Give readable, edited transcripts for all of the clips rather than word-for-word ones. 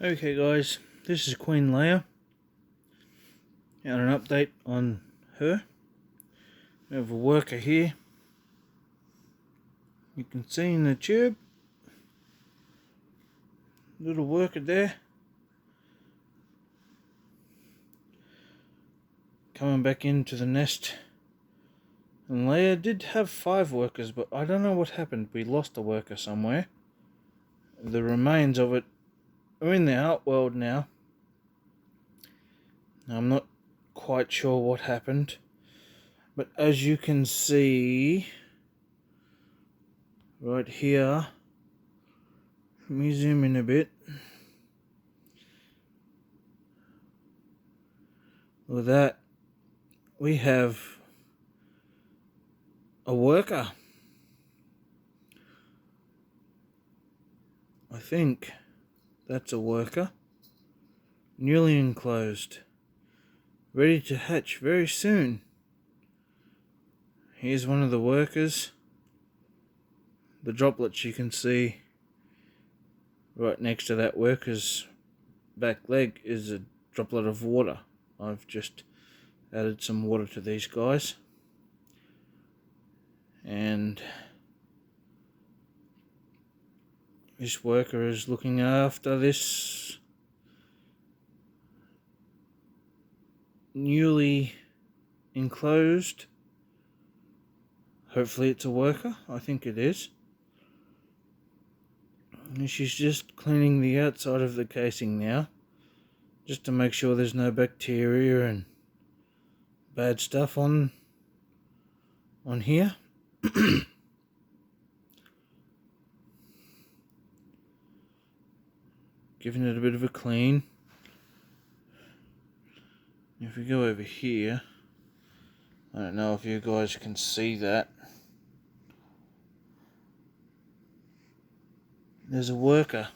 Okay guys, this is Queen Leia and an update on her. We have a worker here. You can see in the tube, little worker there. Coming back into the nest. And Leia did have 5 workers, but I don't know what happened. We lost a worker somewhere. The remains of it are in the outworld now. I'm not quite sure what happened. But as you can see, right here, let me zoom in a bit. With that, we have a worker. I think that's a worker. Newly enclosed. Ready to hatch very soon. Here's one of the workers. The droplets you can see right next to that worker's back leg is a droplet of water. I've just added some water to these guys. And this worker is looking after this newly enclosed. Hopefully it's a worker. I think it is. And she's just cleaning the outside of the casing now, just to make sure there's no bacteria and bad stuff on here. Giving it a bit of a clean. If we go over here, I don't know if you guys can see that. There's a worker.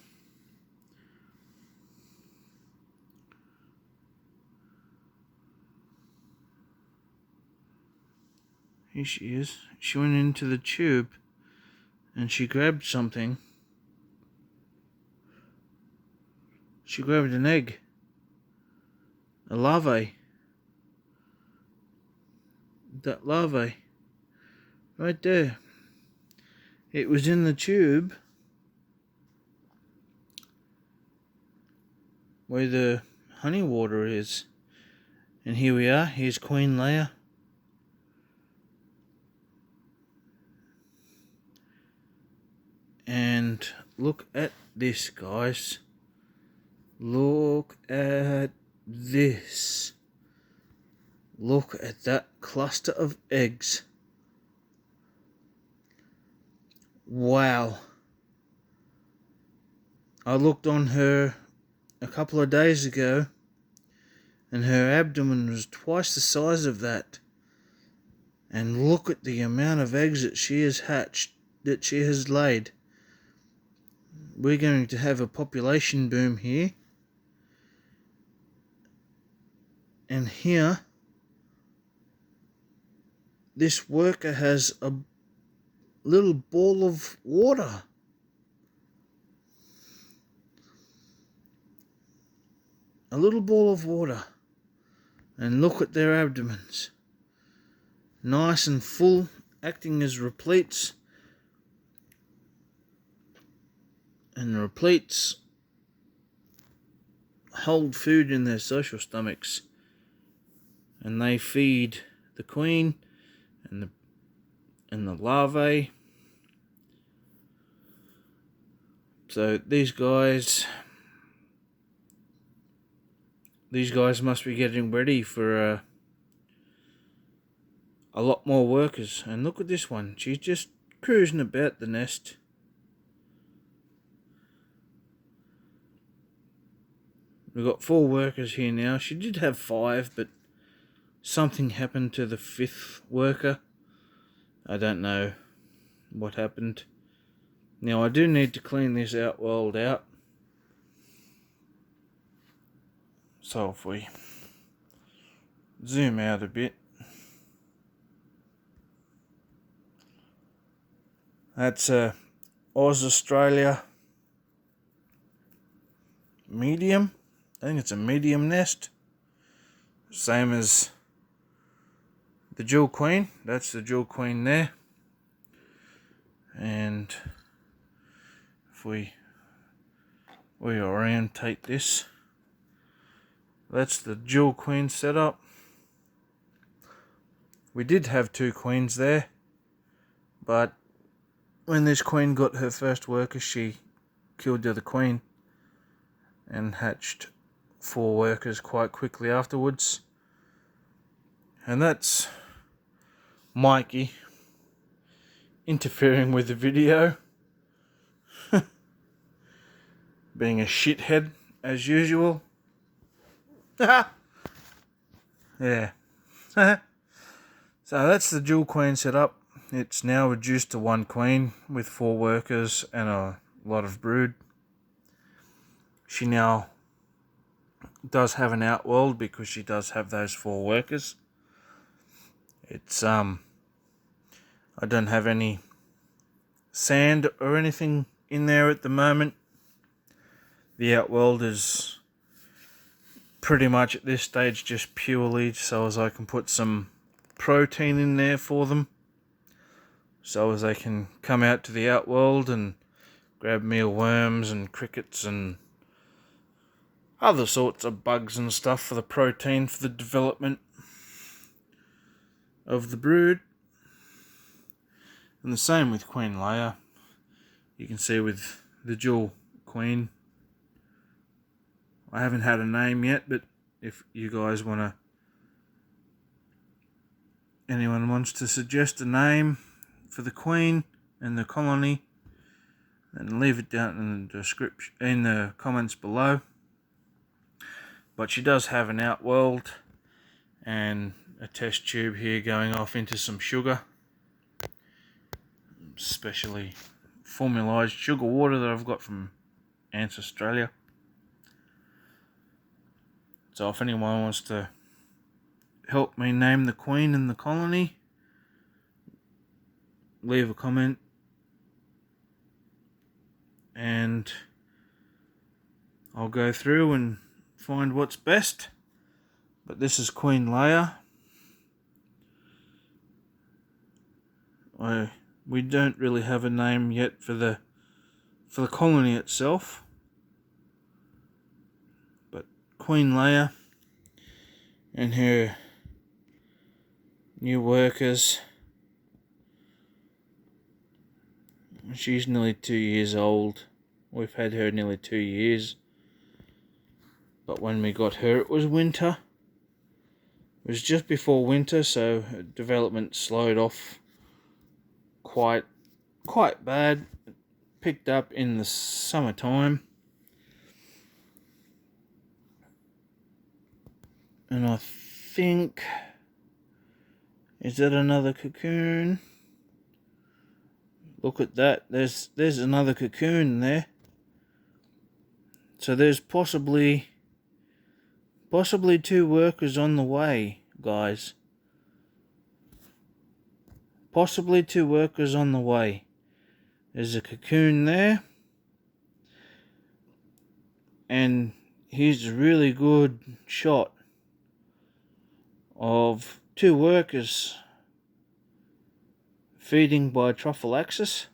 Here she is. She went into the tube and she grabbed something. She grabbed an egg. A larvae. That larvae. Right there. It was in the tube where the honey water is. And here we are. Here's Queen Leia. And look at this, guys. Look at this. Look at that cluster of eggs. Wow. I looked on her a couple of days ago and her abdomen was twice the size of that. And look at the amount of eggs that she has hatched, that she has laid. We're going to have a population boom here. And here, this worker has a little ball of water. A little ball of water. And look at their abdomens. Nice and full, acting as repletes. And the repletes hold food in their social stomachs. And they feed the queen and the larvae. So these guys must be getting ready for a lot more workers. And look at this one. She's just cruising about the nest. We've got 4 workers here now. She did have 5, but something happened to the 5th worker. I don't know what happened. Now I do need to clean this outworld out. So if we zoom out a bit. That's Australia. medium. I think it's a medium nest. Same as the jewel queen. That's the jewel queen there. And if we orientate this, that's the jewel queen setup. We did have 2 queens there, but when this queen got her first worker, she killed the other queen and hatched 4 workers quite quickly afterwards. And that's Mikey interfering with the video, being a shithead as usual. Yeah. So that's the jewel queen setup. It's now reduced to 1 queen with 4 workers and a lot of brood. She now does have an outworld because she does have those 4 workers. It's I don't have any sand or anything in there at the moment. The outworld is pretty much at this stage just purely so as I can put some protein in there for them, so as they can come out to the outworld and grab mealworms and crickets and other sorts of bugs and stuff for the protein for the development of the brood. And the same with Queen Leia. You can see with the jewel queen, I haven't had a name yet, but if you guys anyone wants to suggest a name for the queen and the colony, then leave it down in the description, in the comments below. But she does have an outworld and a test tube here going off into some sugar, specially formalised sugar water that I've got from Ants Australia. So if anyone wants to help me name the queen and the colony, leave a comment and I'll go through and find what's best. But this is Queen Leia. We don't really have a name yet for the colony itself, but Queen Leia and her new workers. She's nearly 2 years old. We've had her nearly 2 years. But when we got her, it was winter. It was just before winter, so her development slowed off quite bad. It picked up in the summertime. And I think... is that another cocoon? Look at that. There's another cocoon there. So there's possibly 2 workers on the way, guys. Possibly 2 workers on the way. There's a cocoon there. And here's a really good shot of 2 workers feeding by trophallaxis.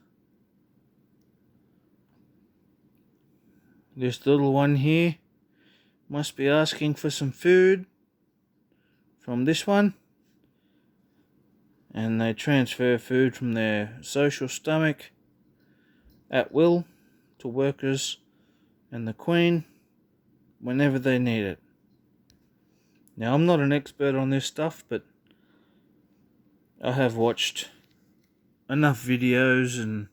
This little one here must be asking for some food from this one, and they transfer food from their social stomach at will to workers and the queen whenever they need it. Now, I'm not an expert on this stuff, but I have watched enough videos and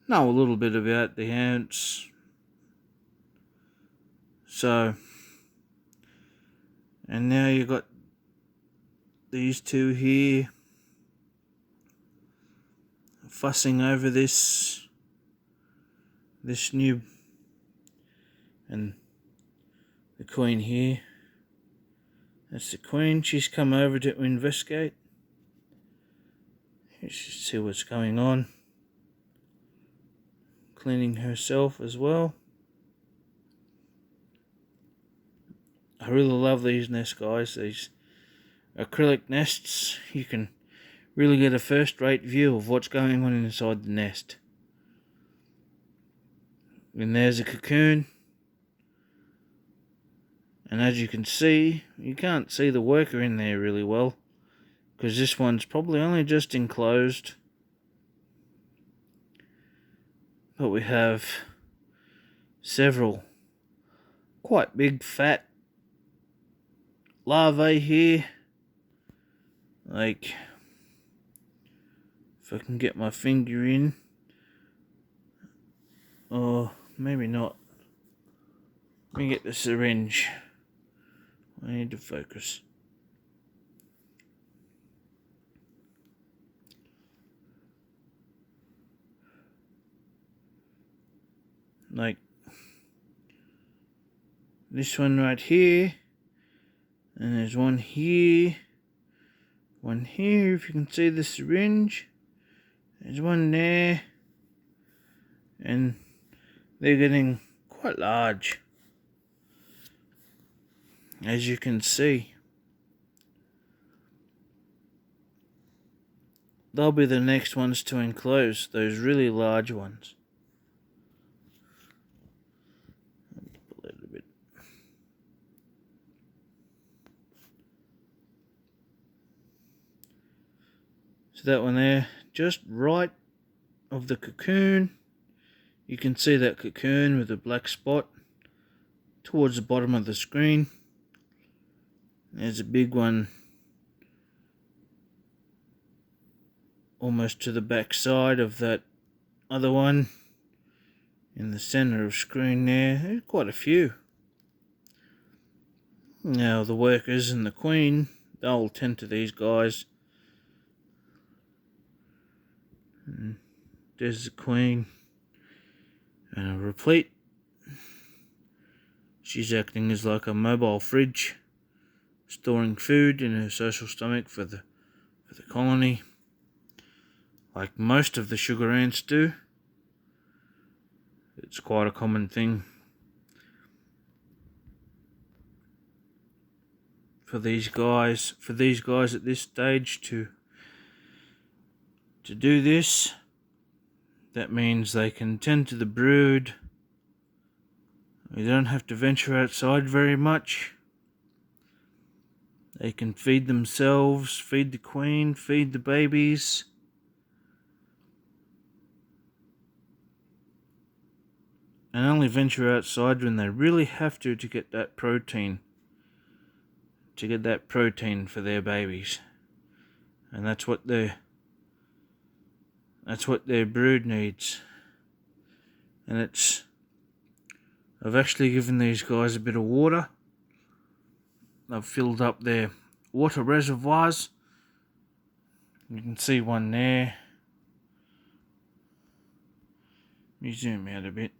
know a little bit about the ants. So, and now you got these 2 here fussing over this new, and the queen here. That's the queen. She's come over to investigate. You should see what's going on. Cleaning herself as well. I really love these nests, guys. These acrylic nests, you can really get a first-rate view of what's going on inside the nest. And there's a cocoon. And as you can see, you can't see the worker in there really well, because this one's probably only just enclosed. But we have several quite big fat larvae here. Like, if I can get my finger in, or maybe not. Let me get the syringe. I need to focus. Like this one right here, and there's one here, if you can see the syringe. There's one there, and they're getting quite large, as you can see. They'll be the next ones to enclose, those really large ones. A little bit. So that one there, just right of the cocoon. You can see that cocoon with a black spot towards the bottom of the screen. There's a big one almost to the back side of that other one in the center of screen there. There's quite a few. Now the workers and the queen, they'll tend to these guys. And there's the queen and a replete. She's acting as like a mobile fridge, storing food in her social stomach for the colony, like most of the sugar ants do. It's quite a common thing for these guys at this stage to do this. That means they can tend to the brood. They don't have to venture outside very much. They can feed themselves, feed the queen, feed the babies. And only venture outside when they really have to get that protein. To get that protein for their babies. And that's what their brood needs. And I've actually given these guys a bit of water. I've filled up their water reservoirs. You can see one there. Let me zoom out a bit.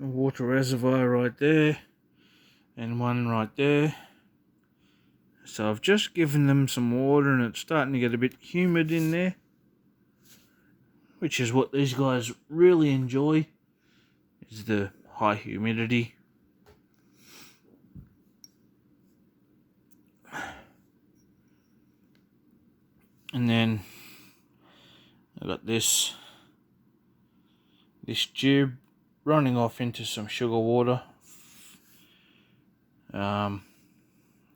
A water reservoir right there, and one right there. So I've just given them some water, and it's starting to get a bit humid in there, which is what these guys really enjoy, is the high humidity. And then I got this tube running off into some sugar water.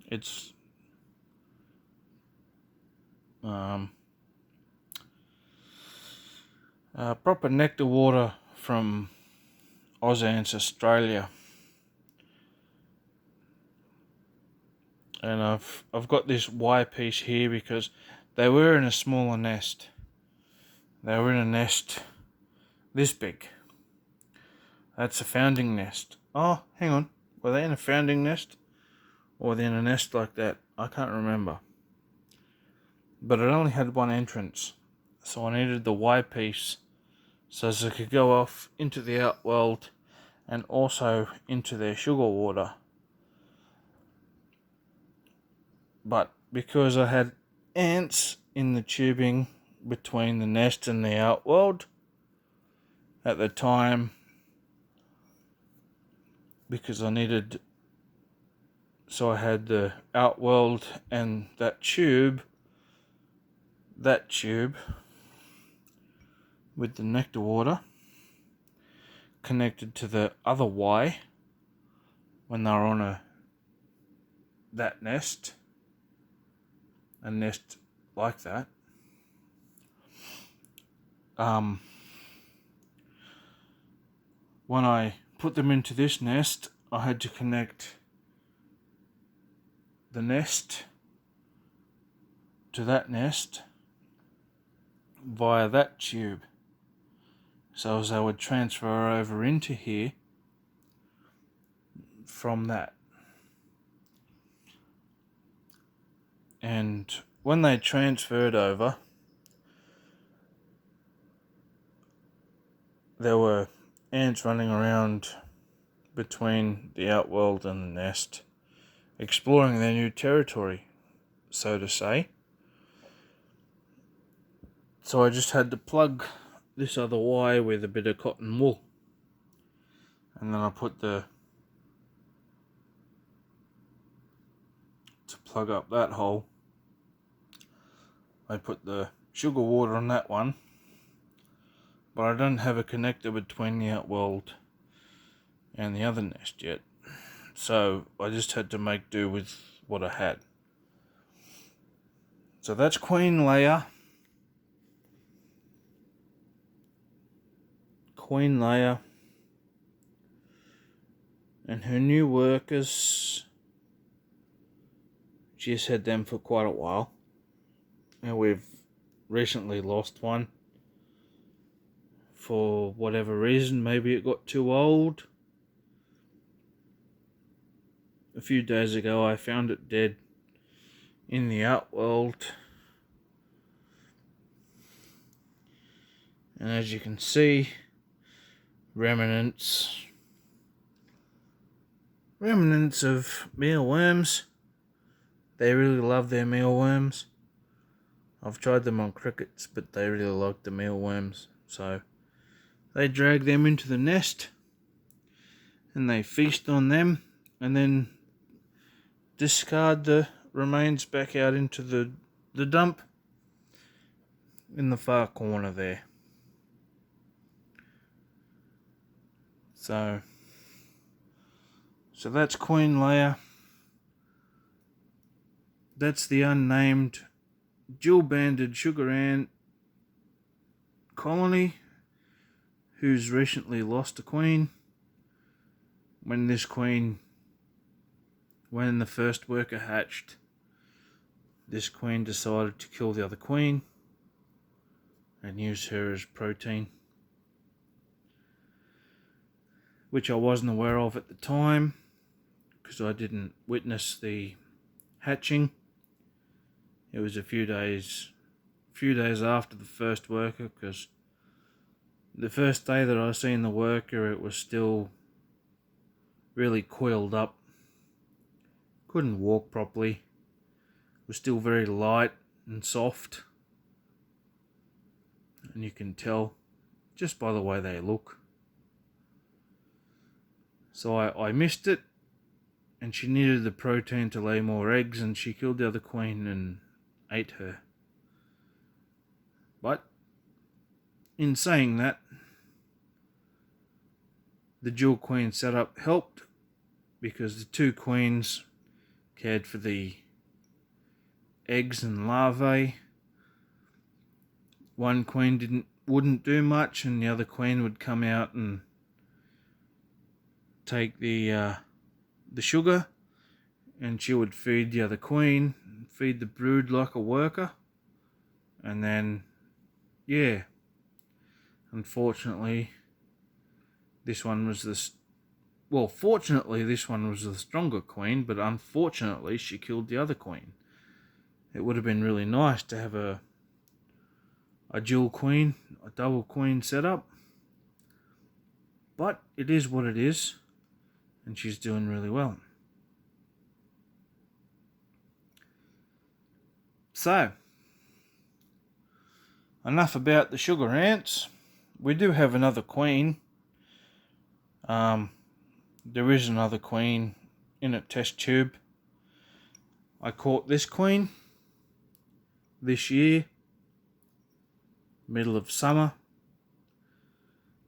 It's proper nectar water from Ozance, Australia. And I've got this Y piece here because they were in a smaller nest. They were in a nest this big. That's a founding nest. Oh, hang on. Were they in a founding nest? Or were they in a nest like that? I can't remember. But it only had one entrance. So I needed the Y piece so as it could go off into the outworld and also into their sugar water. But because I had ants in the tubing between the nest and the outworld, at the time because I had the outworld and that tube with the nectar water connected to the other Y when they were on that nest, a nest like that. When I put them into this nest, I had to connect the nest to that nest via that tube. So as they would transfer over into here from that. And when they transferred over, there were ants running around between the outworld and the nest, exploring their new territory, so to say. So I just had to plug this other Y with a bit of cotton wool. And then I put to plug up that hole, I put the sugar water on that one, but I don't have a connector between the outworld and the other nest yet. So I just had to make do with what I had. So that's Queen Leia. And her new workers. She's had them for quite a while. And we've recently lost one. For whatever reason, maybe it got too old. A few days ago I found it dead in the outworld. And as you can see, remnants of mealworms. They really love their mealworms. I've tried them on crickets, but they really like the mealworms. So they drag them into the nest and they feast on them and then discard the remains back out into the dump in the far corner there. So that's Queen Leia. That's the unnamed dual-banded sugar ant colony who's recently lost a queen. When the first worker hatched, this queen decided to kill the other queen and use her as protein, which I wasn't aware of at the time because I didn't witness the hatching. It was a few days after the first worker, because the first day that I seen the worker, it was still really coiled up. Couldn't walk properly. It was still very light and soft. And you can tell just by the way they look. So I missed it, and she needed the protein to lay more eggs, and she killed the other queen and ate her. But in saying that, the dual queen setup helped because the two queens cared for the eggs and larvae. One queen wouldn't do much, and the other queen would come out and take the sugar, and she would feed the other queen, feed the brood like a worker, and then, yeah, unfortunately, fortunately this one was the stronger queen, but unfortunately she killed the other queen. It would have been really nice to have a dual queen, a double queen setup, but it is what it is, and she's doing really well. So, enough about the sugar ants. We do have another queen. There is another queen in a test tube. I caught this queen this year, middle of summer,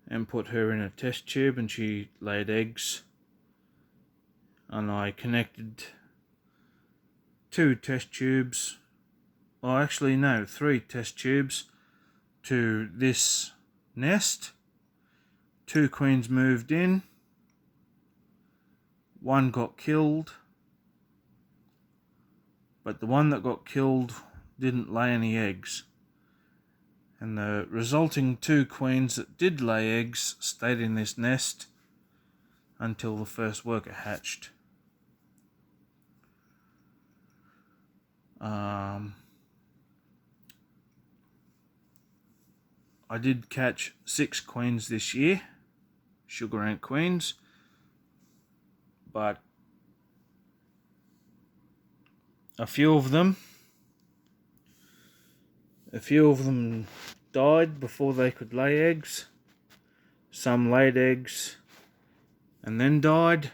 and put her in a test tube, and she laid eggs. And I connected 2 test tubes, or actually no, 3 test tubes to this nest. 2 queens moved in. 1 got killed, but the one that got killed didn't lay any eggs. And the resulting 2 queens that did lay eggs stayed in this nest until the first worker hatched. I did catch 6 queens this year, sugar ant queens, but a few of them died before they could lay eggs. Some laid eggs and then died,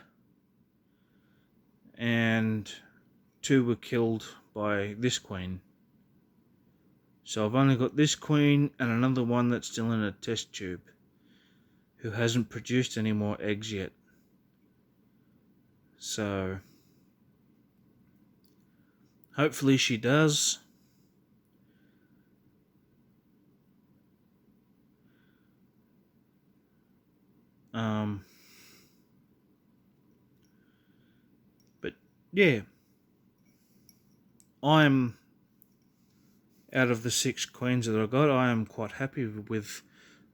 and 2 were killed by this queen. So I've only got this queen and another one that's still in a test tube, who hasn't produced any more eggs yet. So hopefully she does. But yeah, I'm out of the 6 queens that I got, I am quite happy with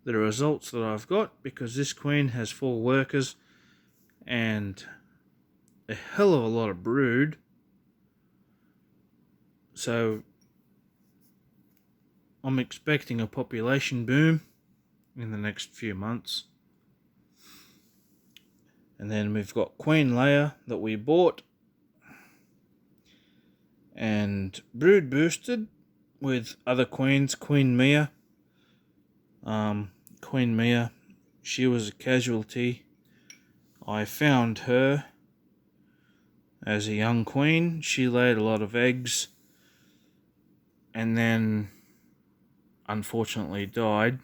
the results that I've got, because this queen has 4 workers and a hell of a lot of brood. So I'm expecting a population boom in the next few months. And then we've got Queen Leia that we bought and brood boosted with other queens. Queen Mia, she was a casualty. I found her as a young queen. She laid a lot of eggs and then unfortunately died.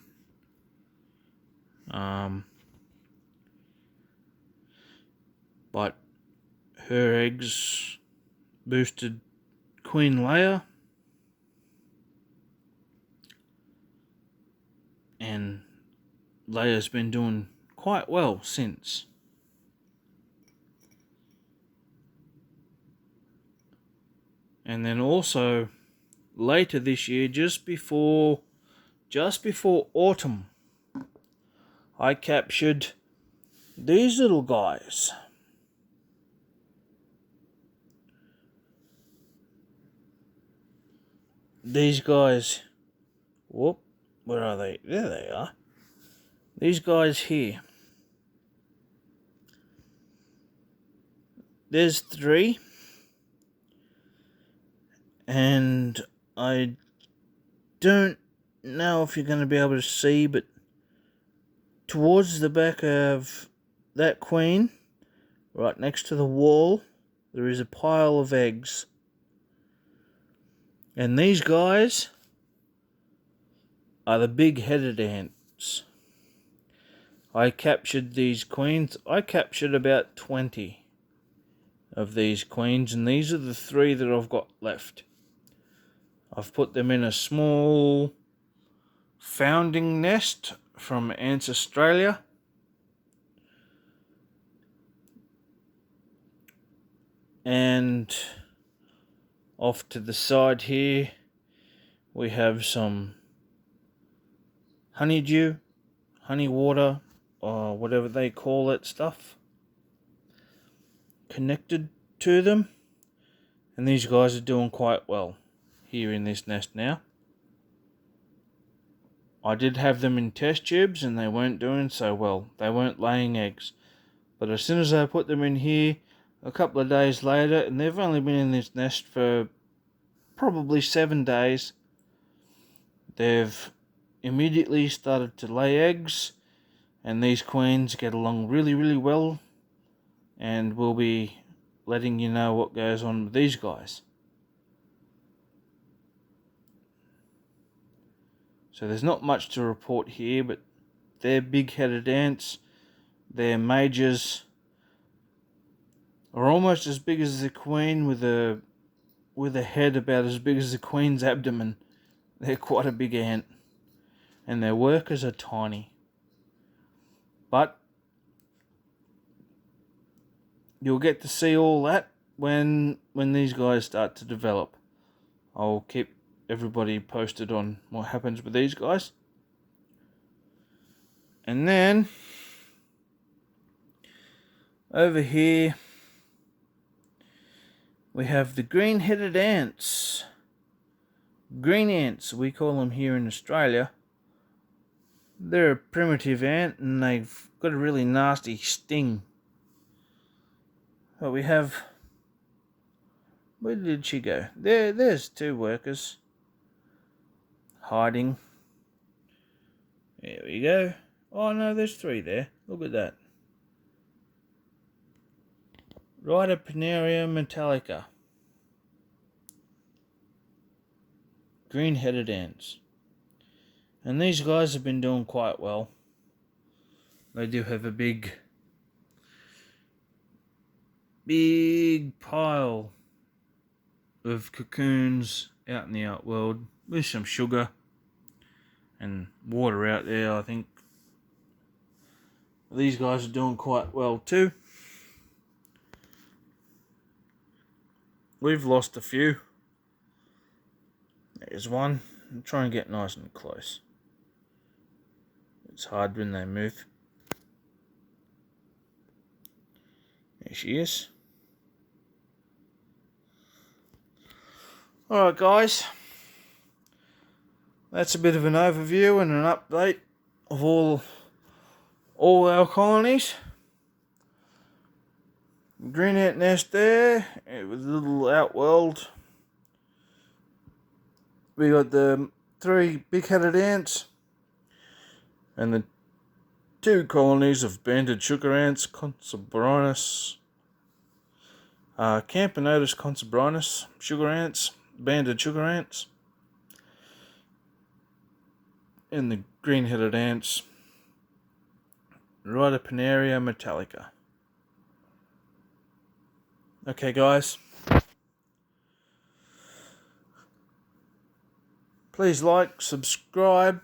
But her eggs boosted Queen Leia, and Leia's been doing quite well since. And then also later this year, just before autumn, I captured these little guys. These guys, whoop, where are they? There they are. These guys here. There's 3. And I don't know if you're going to be able to see, but towards the back of that queen, right next to the wall, there is a pile of eggs. And these guys are the big-headed ants. I captured these queens. I captured about 20 of these queens, and these are the 3 that I've got left. I've put them in a small founding nest from Ants Australia. And off to the side here, we have some honeydew, honey water, or whatever they call that stuff, connected to them. And these guys are doing quite well here in this nest now. I did have them in test tubes and they weren't doing so well. They weren't laying eggs. But as soon as I put them in here, a couple of days later, and they've only been in this nest for probably 7 days, they've immediately started to lay eggs, and these queens get along really, really well, and we'll be letting you know what goes on with these guys. So there's not much to report here, but they're big-headed ants. Their majors are almost as big as the queen, with a head about as big as the queen's abdomen. They're quite a big ant, and their workers are tiny. But you'll get to see all that when these guys start to develop. I'll keep everybody posted on what happens with these guys. And then over here we have the green-headed ants. Green ants, we call them here in Australia. They're a primitive ant, and they've got a really nasty sting. But we have... Where did she go? There's two workers. Hiding. There we go. Oh no, there's three there. Look at that. Rhytopenaria metallica. Green-headed ants. And these guys have been doing quite well. They do have a big pile of cocoons out in the outworld with some sugar and water out there, I think. These guys are doing quite well too. We've lost a few. There's one. I'm trying to get nice and close. It's hard when they move. There she is. Alright guys, that's a bit of an overview and an update of all our colonies. Green ant nest there, with a little outworld. We got the 3 big-headed ants and the 2 colonies of banded sugar ants, Campanotus consubrinus sugar ants, banded sugar ants, and the green-headed ants, Rhytopenaria metallica. Okay guys, please like, subscribe,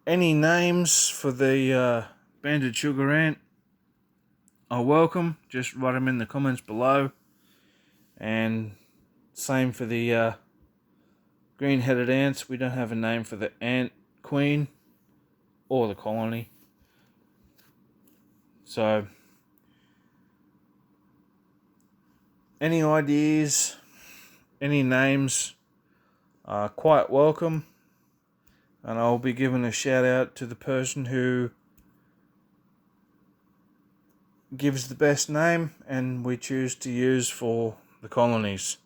any names for the banded sugar ant are welcome. Just write them in the comments below. And same for the green-headed ants. We don't have a name for the ant queen or the colony. So any ideas, any names are quite welcome. And I'll be giving a shout out to the person who gives the best name, and we choose to use for the colonies.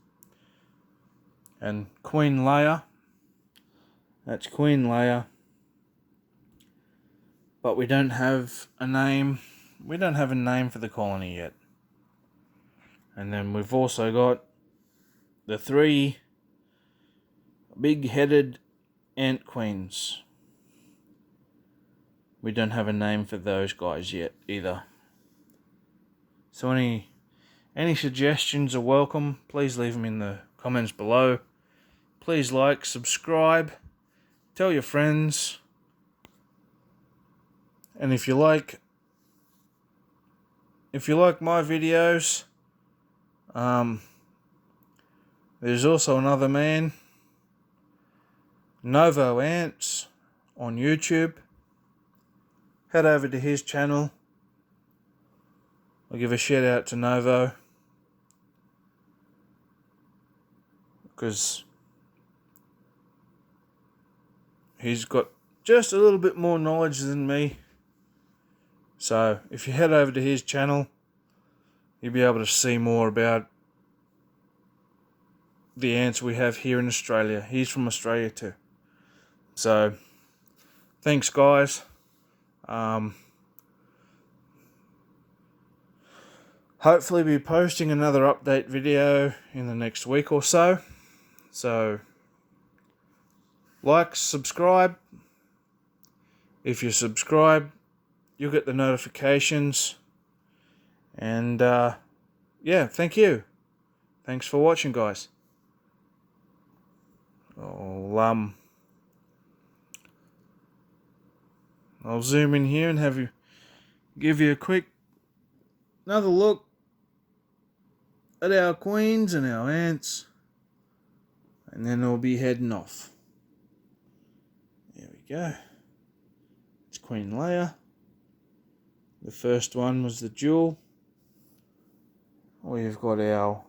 And Queen Leia, that's Queen Leia, but we don't have a name. We don't have a name for the colony yet. And then we've also got the 3 big-headed ant queens. We don't have a name for those guys yet either. So any suggestions are welcome. Please leave them in the comments below. Please like, subscribe, tell your friends. And if you like my videos, there's also another man, Novo Ants, on YouTube. Head over to his channel. I'll give a shout out to Novo, because he's got just a little bit more knowledge than me. So if you head over to his channel, you'll be able to see more about the ants we have here in Australia. He's from Australia too. So, thanks guys. Hopefully be posting another update video in the next week or so. So, like, subscribe. If you subscribe, you'll get the notifications. And, yeah, thank you. Thanks for watching, guys. I'll zoom in here and give you a quick another look at our queens and our ants, and then we'll be heading off. There we go. It's Queen Leia. The first one was the jewel. We've got our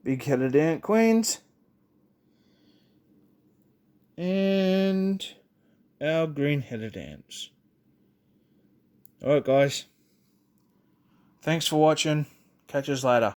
big-headed ant queens and our green-headed ants. Alright guys, thanks for watching. Catch us later.